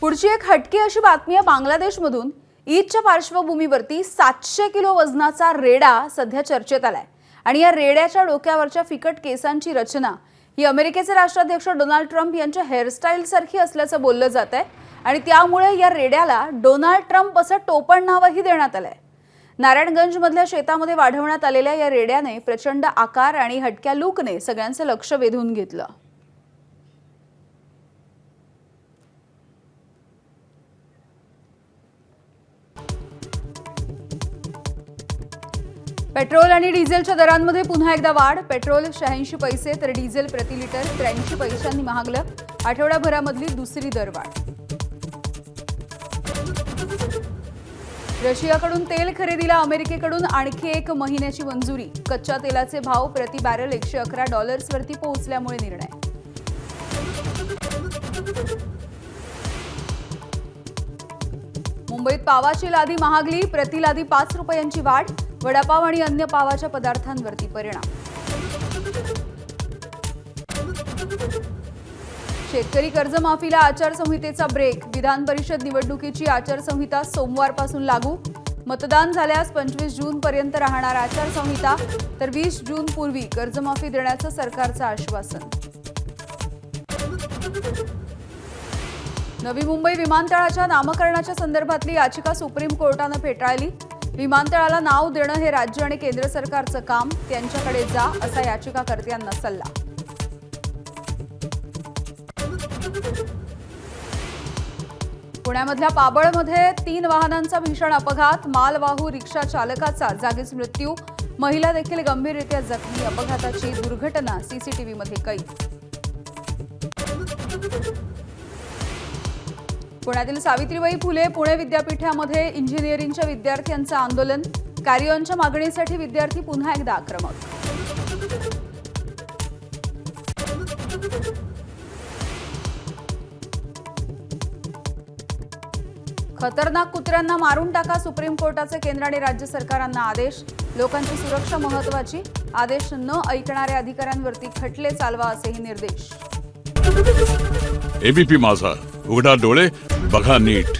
पुढची एक हटके अशी बातमी आहे बांगलादेशमधून। ईदच्या पार्श्वभूमीवरती 700 किलो वजनाचा रेडा सध्या चर्चेत आलाय आणि या रेड्याच्या डोक्यावरच्या फिकट केसांची रचना ही अमेरिकेचे राष्ट्राध्यक्ष डोनाल्ड ट्रम्प यांच्या हेअरस्टाईल सारखी असल्याचं बोललं जात आहे आणि त्यामुळे या रेड्याला डोनाल्ड ट्रम्प असं टोपण नावही देण्यात आलंय। नारायणगंज मधल्या शेतामध्ये वाढवण्यात आलेल्या या रेड्याने प्रचंड आकार आणि हटक्या लुकने सगळ्यांचं लक्ष वेधून घेतलं। पेट्रोल आणि डिझेलच्या दरांमध्ये पुन्हा एकदा वाढ। पेट्रोल 86 पैसे तर डिझेल प्रति लिटर 83 पैशांनी महागलं। आठवड्याभरामधली दुसरी दरवाढ। रशियाकडून तेल खरेदीला अमेरिकेकडून आणखी 1 महिन्याची मंजुरी। कच्च्या तेलाचे भाव प्रति बॅरल $111 वरती पोहोचल्यामुळे निर्णय। मुंबईत पावाची लादी महागली। प्रति लादी 5 रुपयांची वाढ। वडापाव आणि अन्य पावाच्या पदार्थांवरती परिणाम। शेतकरी कर्जमाफीला आचारसंहितेचा ब्रेक। विधान परिषद निवडणुकीची आचारसंहिता सोमवारपासून लागू। मतदान झाल्यास 25 जून पर्यंत राहणार आचारसंहिता तर 20 जून पूर्वी कर्जमाफी देण्याचं सरकारचं आश्वासन। नवी मुंबई विमानतळाच्या नामकरणाच्या संदर्भातली याचिका सुप्रीम कोर्टाने फेटाळली। विमानतळाला नाव देणं हे राज्य आणि केंद्र सरकारचं काम, त्यांच्याकडे जा असा याचिकाकर्त्यांना सल्ला। पुण्यामधल्या पाबळमध्ये 3 वाहनांचा भीषण अपघात। मालवाहू रिक्षा चालकाचा जागीच मृत्यू। महिला देखील गंभीररीत्या जखमी। अपघाताची दुर्घटना सीसीटीव्हीमध्ये कैद। पुण्यातील सावित्रीबाई फुले पुणे विद्यापीठामध्ये इंजिनिअरिंगच्या विद्यार्थ्यांचं आंदोलन। कॅरियॉनच्या मागणीसाठी विद्यार्थी पुन्हा एकदा आक्रमक। खतरनाक कुत्र्यांना मारून टाका, सुप्रीम कोर्टाचे केंद्र आणि राज्य सरकारांना आदेश। लोकांची सुरक्षा महत्त्वाची, आदेश न ऐकणाऱ्या अधिकाऱ्यांवरती खटले चालवा असेही निर्देश। एबीपी माझा, उघडा डोळे बघा नीट।